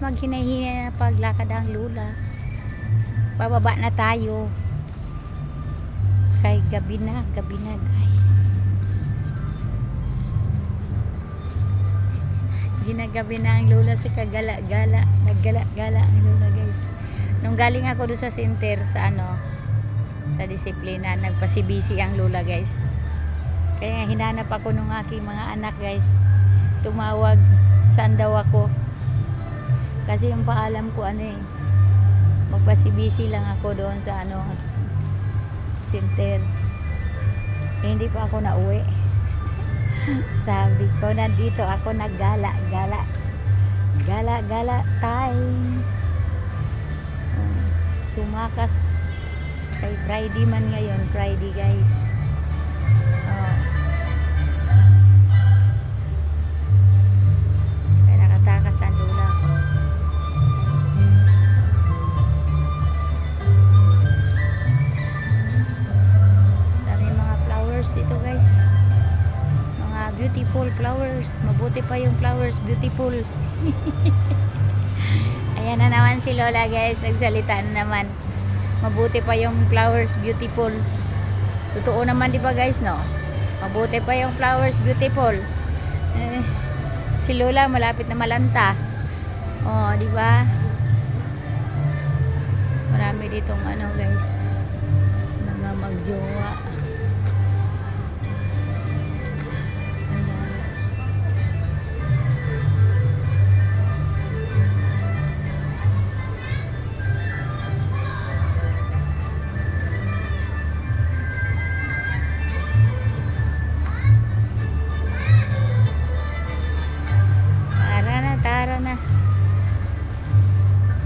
guys, maghinay-hinay na paglakad ang lula. Bababa na tayo. Kay gabi na guys. Ginagabi na ang lula sa kagala-gala. Naggala-gala ang lula guys. Nung galing ako doon sa center sa sa disiplina, nagpasibisi ang lula guys. Kaya hinanap ako ng aking mga anak guys. Tumawag, saan daw ako. Kasi yung paalam ko magpasibisi lang ako doon sa center. Hindi pa ako nauwi. Sabi ko, nandito ako naggala-gala. Gala-gala time. Tumakas kay Friday man ngayon. Friday guys. Kaya nakatakas ang lula. Dami mga flowers dito guys. Beautiful flowers. Mabuti pa yung flowers. Beautiful. Ayan na naman si Lola guys. Nagsalita na naman. Mabuti pa yung flowers. Beautiful. Totoo naman di ba guys no? Mabuti pa yung flowers. Beautiful. Si Lola malapit na malanta. Oh di ba? Marami ditong guys. Mga magjowa. Tara na.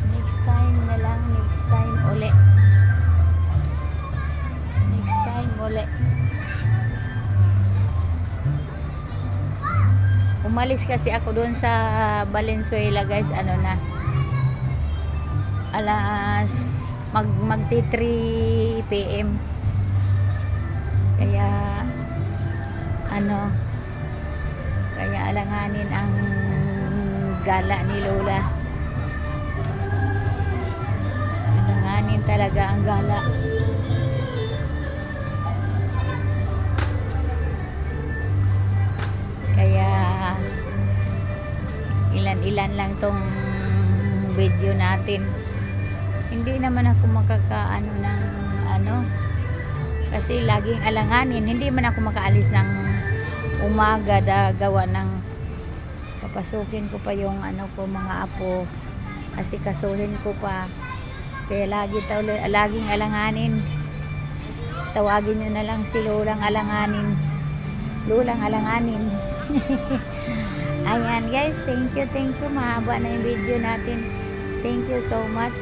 Next time na lang. Next time uli. Next time uli. Umalis kasi ako doon sa Valenzuela guys. Alas magti 3 PM. Kaya kaya alanganin ang gala ni Lola. Alanganin talaga ang gala. Kaya ilan-ilan lang tong video natin. Hindi naman ako makakaano ng kasi laging alanganin. Hindi man ako makaalis ng umaga gawa ng papasukin ko pa yung mga apo, kasi kasuhin ko pa, kaya laging alanganin. Tawagin nyo na lang si Lolang alanganin. Ayan guys, thank you, mahaba na yung video natin. Thank you so much.